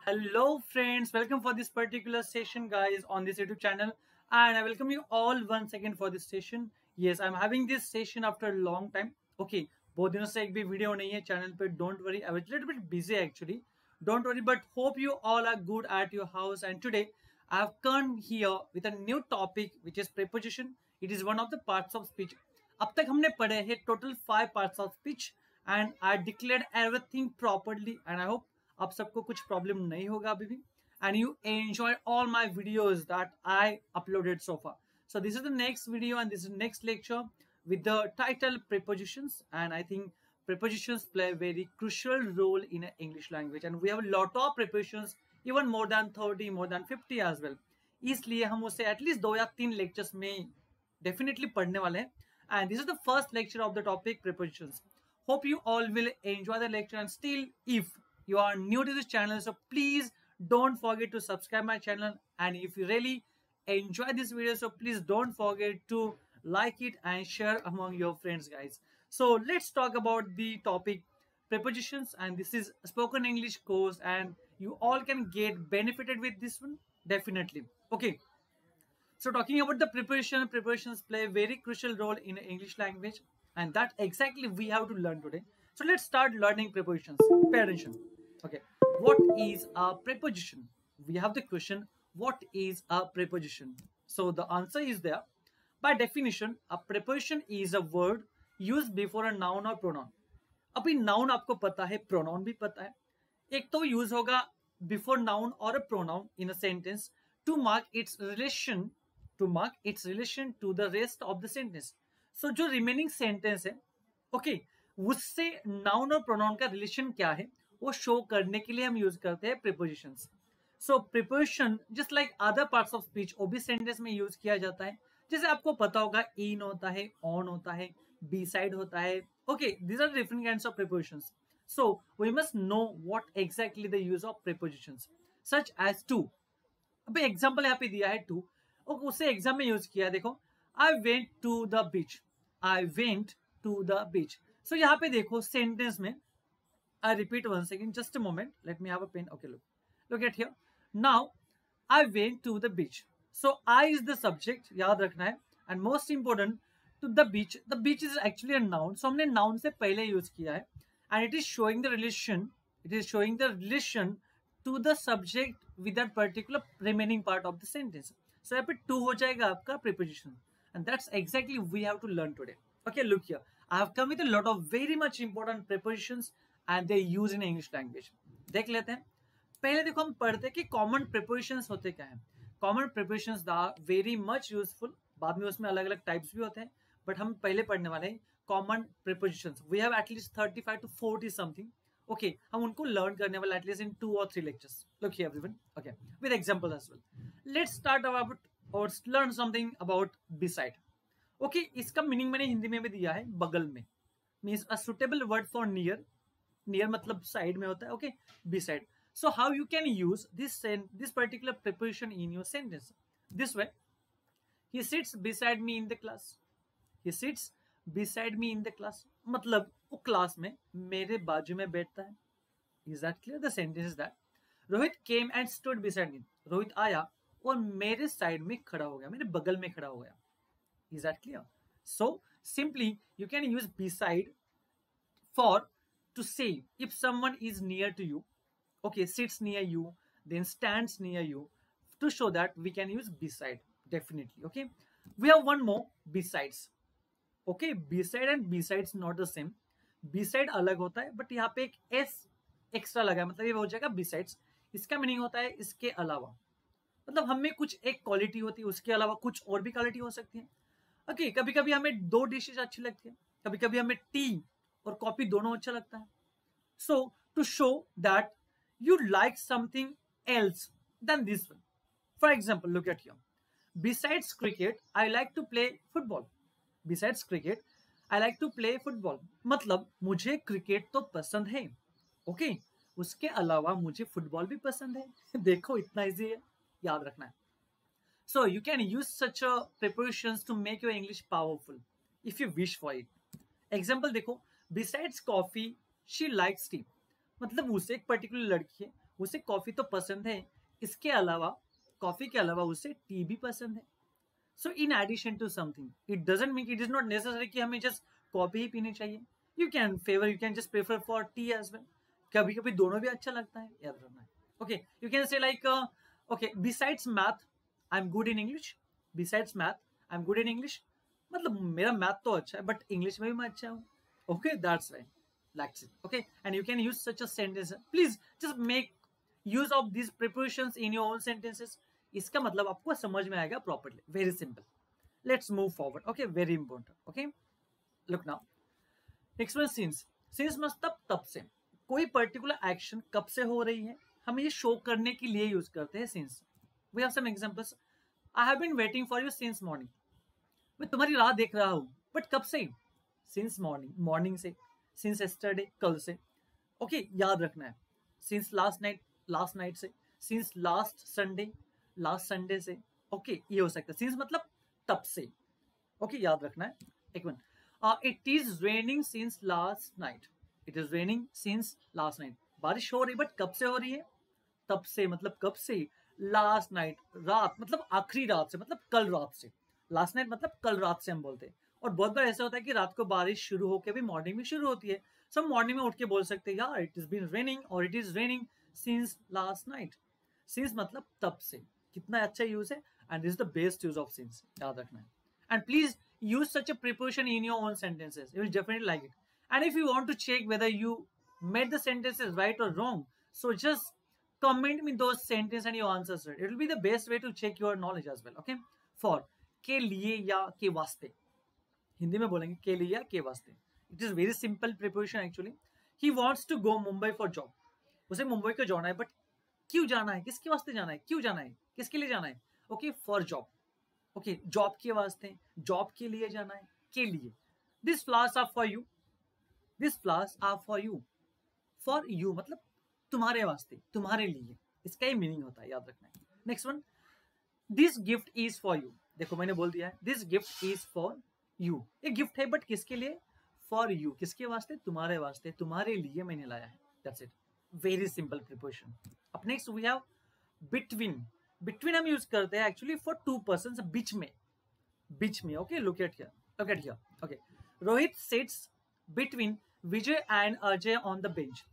Hello friends, welcome for this particular session guys on this YouTube channel, and I welcome you all once again for this session. Yes, I'm having this session after a long time. Okay, बहुत दिनों से एक भी video नहीं है channel पे. Don't worry, I was a little bit busy actually. Don't worry, but hope you all are good at your house. And today I have come here with a new topic which is preposition. It is one of the parts of speech. अब तक हमने पढ़े हैं total 5 parts of speech and I declared everything properly and I hope आप सबको कुछ problem नहीं होगा अभी भी and you enjoy all my videos that I uploaded so far. So this is the next video and this is the next lecture with the title prepositions, and I think prepositions play a very crucial role in English language and we have a lot of prepositions, even more than 30, more than 50 as well. इसलिए हम उसे at least 2 या 3 lectures में definitely पढ़ने वाले हैं and this is the first lecture of the topic prepositions. Hope you all will enjoy the lecture, and still if you are new to this channel, so please don't forget to subscribe my channel, and if you really enjoy this video, so please don't forget to like it and share among your friends guys. So let's talk about the topic prepositions, and this is spoken English course and you all can get benefited with this one definitely. Okay, so talking about the prepositions play a very crucial role in English language, and that exactly we have to learn today. So let's start learning prepositions. Pay attention. Okay, what is a preposition? We have the question, what is a preposition? So the answer is there. By definition, a preposition is a word used before a noun or pronoun. अभी noun आपको पता है, pronoun भी पता है. एक तो use होगा before noun or a pronoun in a sentence to mark its relation to the rest of the sentence. So जो remaining sentence है, okay, उससे noun और pronoun का relation क्या है वो शो करने के लिए हम यूज करते हैं prepositions. So preposition just like other parts of speech वो भी सेंटेंस में यूज किया जाता है. जैसे आपको पता होगा इन होता है, ऑन होता है, बी साइड होता है. Okay, these are different kinds of prepositions. So we must know what exactly the use of prepositions such as to. अभी एग्जांपल यहाँ पे दिया है टू, उसे एग्जाम में यूज किया. देखो, I went to the beach, I went to the beach. So यहाँ पे देखो सेंटेंस में I repeat once again, just a moment. Let me have a pen. Okay, look at here. Now, I went to the beach. So, I is the subject. याद रखना है. And most important, to the beach. The beach is actually a noun. So, हमने noun से पहले use किया है. And it is showing the relation. It is showing the relation to the subject with that particular remaining part of the sentence. So, यहाँ पे to हो जाएगा आपका preposition. And that's exactly we have to learn today. Okay, look here. I have come with a lot of very much important prepositions and they use in English language. देख लेते हैं. पहले देखो हम पढ़ते हैं कि कॉमन प्रीपोजिशंस होते क्या हैं. Common prepositions are very much useful. बाद में उसमें अलग अलग टाइप्स भी होते हैं, बट हम पहले पढ़ने वाले हैं common prepositions. We have at least 35 to 40 something. Okay, हम उनको लर्न करने वाले at least in 2 or 3 lectures. Look here everyone. Okay, with example as well. Let's start about और learn something about beside. Okay, इसका मीनिंग मैंने हिंदी में भी दिया है, बगल में. Means a suitable word for near. Near मतलब साइड में होता है. Okay, beside. So how you can use this particular preposition in your sentence? This way, he sits beside me in the class. He sits beside me in the class. मतलब वो class में मेरे बाजू में बैठता है. Is that clear? The sentence is that Rohit came and stood beside me. Rohit आया और मेरे साइड में खड़ा हो गया, मेरे बगल में खड़ा हो गया. Is that clear? So simply you can use beside for to say if someone is near to you, okay, sits near you, then stands near you, to show that we can use beside definitely. Okay, we have one more, besides. Okay, beside and besides not the same. beside अलग होता है, but यहाँ पे एक s extra लगा है, मतलब ये हो जाएगा besides. इसका मीनिंग होता है इसके अलावा. मतलब हमें कुछ एक क्वालिटी होती है, उसके अलावा कुछ और भी क्वालिटी हो सकती है. ओके, कभी कभी हमें 2 डिशेज अच्छी लगती है, कभी कभी हमें टी और कॉफी दोनों अच्छा लगता है. So to show that you like something else than this one. For example, look at here. Besides cricket, I like to play football. Besides cricket, I like to play football. मतलब मुझे cricket तो पसंद है. Okay, उसके अलावा मुझे football भी पसंद है. देखो इतना इजी है, याद रखना है. So you can use such a prepositions to make your English powerful if you wish for it. Example देखो, besides coffee, she likes tea. मतलब उसे एक पर्टिकुलर लड़की है, उसे कॉफी तो पसंद है, इसके अलावा कॉफी के अलावा उसे टी भी पसंद है. So in addition to something, it doesn't mean, it is not necessary कि हमें जस्ट कॉफी ही पीनी चाहिए. You can just prefer for tea as well. कभी कभी दोनों भी अच्छा लगता है, याद रखना है. ओके, यू कैन से like okay, besides math I am good in English. Besides math I am good in English, मतलब मेरा मैथ तो अच्छा है बट इंग्लिश में भी मैं अच्छा हूँ. Okay, that's right. That's it. Okay, and you can use such a sentence. Please just make use of these prepositions in your own sentences. इसका मतलब आपको समझ में आएगा properly. Very simple. Let's move forward. Okay, very important. Okay, look now. Next one, since. Since मतलब तब से. कोई particular action कब से हो रही है, हम ये show करने के लिए use करते हैं since. We have some examples. I have been waiting for you since morning. मैं तुम्हारी राह देख रहा हूँ, but कब से? Since morning. Morning से. सिंस एस्टरडे, कल से. ओके, याद रखना है. सिंस लास्ट नाइट से. सिंस लास्ट संडे से. ओके, ये हो सकता है. सिंस मतलब तब से. ओके, याद रखना है. एक minute. It is raining since last night. It is raining since last night. बारिश हो रही, बट कब से हो रही है? तब से मतलब कब से? लास्ट नाइट, रात मतलब आखिरी रात से, मतलब कल रात से. लास्ट नाइट मतलब कल रात से हम बोलते हैं. और बहुत बार ऐसा होता है कि रात को बारिश शुरू होकर भी मॉर्निंग में शुरू होती है. सो मॉर्निंग में उठ के बोल सकते हैं यार इट इज बीन रेनिंग और it is raining since last night. Since मतलब तब से. कितना अच्छा यूज है, and this is the best use of since. याद रखना है. And please use such a preposition in your own sentences. You will definitely like it. And if you want to check whether you made the sentences right और wrong, so just comment me those sentences and your answers right. It will be the best way to check your knowledge as well. Okay, for के लिए या के वास्ते. हिंदी में बोलेंगे के लिए या के वास्ते. It is very simple preposition actually. He wants to go Mumbai for job. उसे मुंबई को जाना है, बट क्यों जाना है, किसके वास्ते जाना है, क्यों जाना है, किसके लिए जाना है? Okay, for job. Okay, job के वास्ते, जॉब के लिए जाना है, के लिए. This flowers are for you. This flowers are for you. For you मतलब तुम्हारे वास्ते, तुम्हारे लिए. इसका ही मीनिंग होता है, याद रखना है. Next one, this gift is for you. देखो मैंने बोल दिया है this gift is for you. एक गिफ्ट है बट किसके लिए? For you. किसके वास्ते? तुम्हारे वास्ते, तुम्हारे लिए मैंने लाया है. That's it. Very simple preposition. अब next we have between. Between हम यूज करते हैं एक्चुअली फॉर टू पर्सन्स, बीच में. बीच में. Okay, look at here. Okay, Rohit sits between Vijay and Ajay on the bench.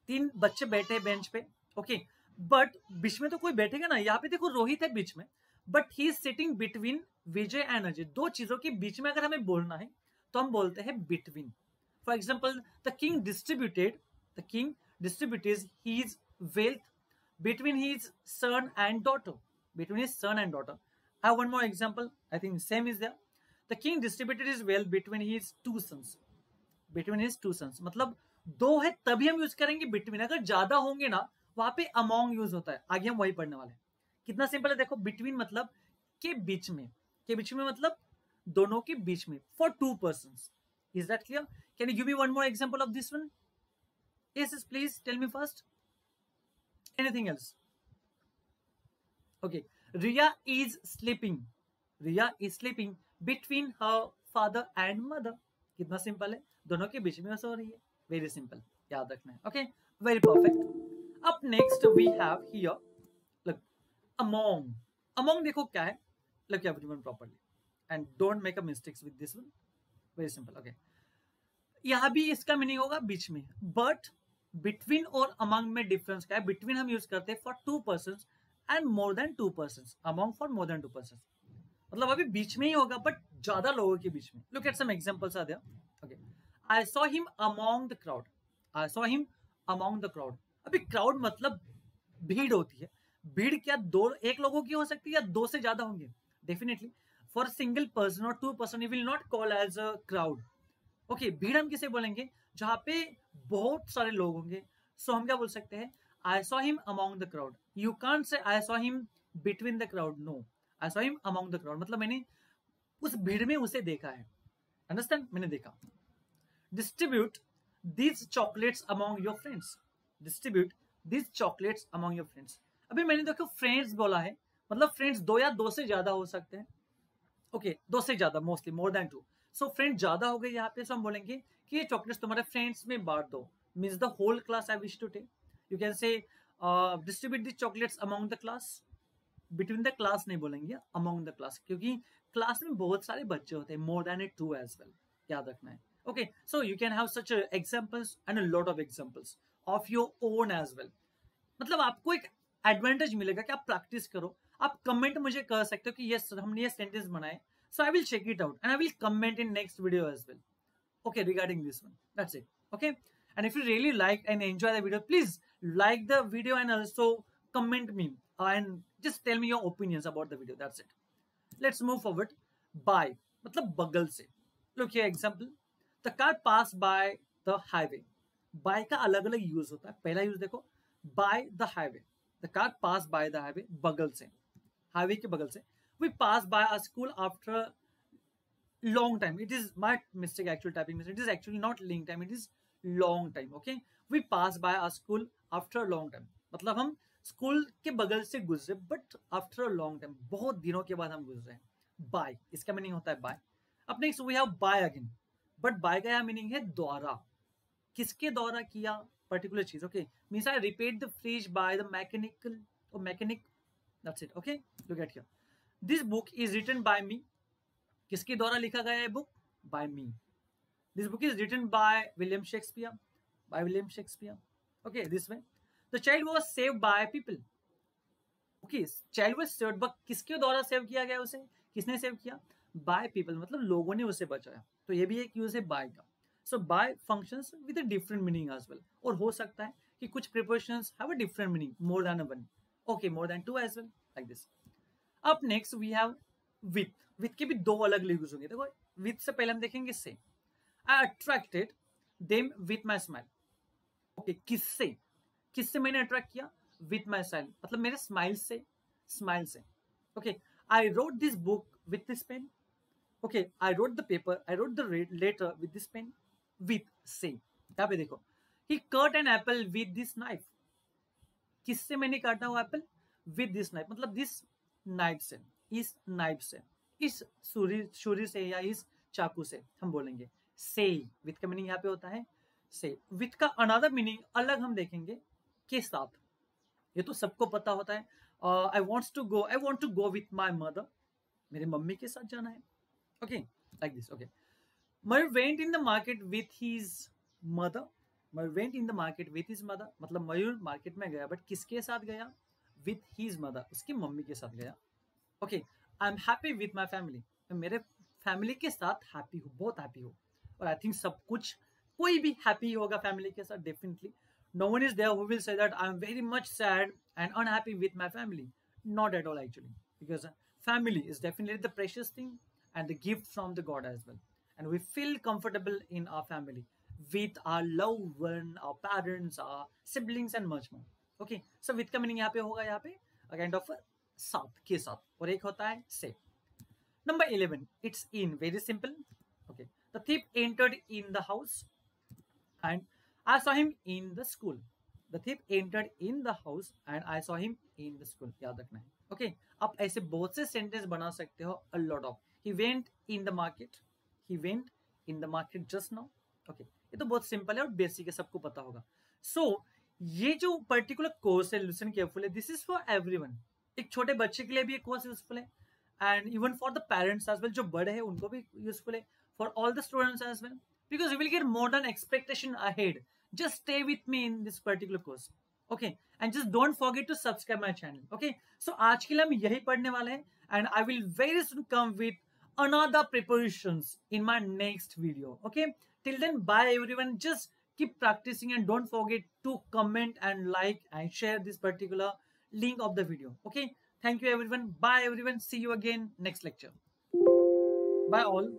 तीन बच्चे बैठे हैं बेंच पे. ओके, बट बीच में तो कोई बैठेगा ना. यहाँ पे देखो रोहित है बीच में, but he is sitting between Vijay and Ajay. दो चीजों के बीच में अगर हमें बोलना है तो हम बोलते हैं between. For example, the king distributed his wealth between his son and daughter. Between his son and daughter. I have one more example. I think same is there. The king distributed his wealth between his two sons. Between his two sons मतलब दो है तभी हम use करेंगे between. अगर ज्यादा होंगे ना वहां पे अमोंग यूज होता है. आगे हम वही पढ़ने वाले हैं. कितना सिंपल है देखो. बिटवीन मतलब के बीच में. के बीच में मतलब दोनों के बीच में. For two persons. Is that clear? Can you give me one more example of this one? Yes please tell me first. Anything else? Okay, Riya is sleeping. Riya is sleeping between her father and mother. कितना simple है, दोनों के बीच में सो रही है. Very simple, याद रखना है. Okay, very perfect. अब next we have here look among. Among देखो क्या है. Look everyone properly and don't make a mistakes with this one. Very simple. Okay, यहां भी इसका मीनिंग होगा बीच में, बट बिटवीन और अमंग में डिफरेंस क्या है? बिटवीन हम यूज करते हैं for two persons and more than two persons. Among for more than two persons मतलब अभी बीच में ही होगा बट ज्यादा लोगों के बीच में. Look at some examples are there. Okay, I saw him among the crowd. I saw him among the crowd. अभी क्राउड मतलब भीड़ होती है. भीड़ क्या दो एक लोगों की हो सकती है या दो से ज्यादा होंगे? डेफिनेटली फॉर सिंगल पर्सन और two person you will not call as a crowd. Okay, भीड़ हम किसे बोलेंगे? जहां पे बहुत सारे लोग होंगे. सो हम क्या बोल सकते हैं? I saw him among the crowd. You can't say I saw him between the crowd. No, I saw him among the crowd मतलब मैंने उस भीड़ में उसे देखा है. अंडरस्टैंड? मैंने देखा. Distribute these chocolates among your friends. Distribute these chocolates among your friends. अभी मैंने देखो फ्रेंड्स बोला है मतलब फ्रेंड्स दो या दो से ज्यादा हो सकते हैं. ओके, दो से ज्यादा, mostly more than two. So friend ज्यादा हो गए यहाँ पे. सो हम बोलेंगे कि ये चॉकलेट्स तुम्हारे फ्रेंड्स में बांट दो. Means the whole class I wish to take. You can say distribute the chocolates among the class. Between the class नहीं बोलेंगे, अमॉन्ग द क्लास, क्योंकि क्लास में बहुत सारे बच्चे होते हैं, more than a 2 as well, याद रखना है. Okay, so you can have such examples and a lot of examples of your own as well. मतलब आपको एक एडवांटेज मिलेगा कि आप प्रैक्टिस करो. आप कमेंट मुझे कर सकते हो कि यस हमने ये सेंटेंस बनाए, so I will check it out and I will comment in next video as well, okay, regarding this one. That's it. Okay, and if you really like and enjoy the video, please like the video and also comment me and just tell me your opinions about the video. That's it. Let's move forward. By मतलब बगल से. Look here example. The car passed by the highway. By का अलग अलग use होता है. पहला use देखो, by the highway. The car passed by the highway, बगल से, हाईवे के बगल से. We passed by a school after a long time. It is my mistake, actual typing mistake. It is actually not link time, it is long time. Okay, we passed by a school after a long time. मतलब हम school के बगल से गुजरे, but after a long time, बहुत दिनों के बाद हम गुजरे. बाय, इसका मीनिंग होता है बाय. अब next we have by again, but by का यहाँ मीनिंग है द्वारा. किसके द्वारा किया पर्टिकुलर चीज. Okay, means I repeat the phrase by the mechanical और mechanic. That's it. Okay, look at here. This book is written by me. किसके द्वारा लिखा गया है book? By me. This book is written by William Shakespeare. By William Shakespeare. Okay, this way. The child was saved by people. Okay, child was saved, but किसके द्वारा save किया गया उसे? किसने सेव किया? बाय पीपल, मतलब लोगों ने उसे बचाया. तो ये भी एक यूज है बाय का. So by functions with a different meaning as well. और हो सकता है कि कुछ prepositions have a different meaning, more than one. Okay, more than 2 as well, like this. अब next we have with. With के भी दो अलग यूज होंगे. देखो, विथ से पहले हम देखेंगे से. I attracted them with my smile. Okay, किससे? किससे मैंने अट्रैक्ट किया? विथ माई स्माइल, मतलब मेरे स्माइल से, स्माइल से. Okay, I wrote this book with this pen. Okay, I wrote the paper, I wrote the letter with this pen. With से. यहाँ पे देखो, he cut an apple with this knife. किससे मैंने काटा हुआ एप्पल? विथ दिस नाइफ, मतलब this knife से, इस नाइफ से, इस छुरी से या इस चाकू से हम बोलेंगे से. विथ का मीनिंग यहाँ पे होता है से. विथ का अनदर मीनिंग अलग हम देखेंगे, के साथ. ये तो सबको पता होता है. I want to go with my mother. मेरे मम्मी के साथ जाना है. Okay, like this. Okay, Mayur went in the market with his mother. Mayur went in the market with his mother, मतलब मयूर मार्केट में गया, बट किसके साथ गया? विथ हिज मदर, उसकी मम्मी के साथ गया. Okay, I am happy with my family. मेरे फैमिली के साथ हैप्पी हूँ, बहुत हैप्पी हूँ. और आई थिंक सब कुछ, कोई भी हैप्पी होगा फैमिली के साथ, definitely. No one is there who will say that I am very much sad and unhappy with my family. Not at all, actually, because family is definitely the precious thing and the gift from the God as well. And we feel comfortable in our family with our loved one, our parents, our siblings, and much more. Okay, so with का meaning यहाँ पे होगा, यहाँ पे a kind of साथ, के साथ. और एक होता है से. Number 11, it's in. Very simple. Okay, the thief entered in the house and I saw him in the school. The thief entered in the house and I saw him in the school. याद रखना है. Okay, आप ऐसे बहुत से sentence बना सकते हो. A lot of. He went in the market. He went in the market just now. Okay, ये तो बहुत सिंपल है और बेसिक है, सबको पता होगा. So ये जो पर्टिकुलर कोर्स है, listen carefully, this is for everyone. एक छोटे बच्चे के लिए भी ये कोर्स यूजफुल है, and even for the parents as well, जो बड़े हैं उनको भी यूजफुल है, for all the students as well, because you will get more than expectation ahead. Just stay with me in this particular course. Okay, and just don't forget to subscribe my channel. Okay, so आज के लिए हम यही पढ़ने वाले हैं, and I will very soon come with another preparations in my next video. Okay, till then, bye everyone. Just keep practicing and don't forget to comment and like and share this particular link of the video. Okay, thank you everyone. Bye everyone. See you again next lecture. Bye all.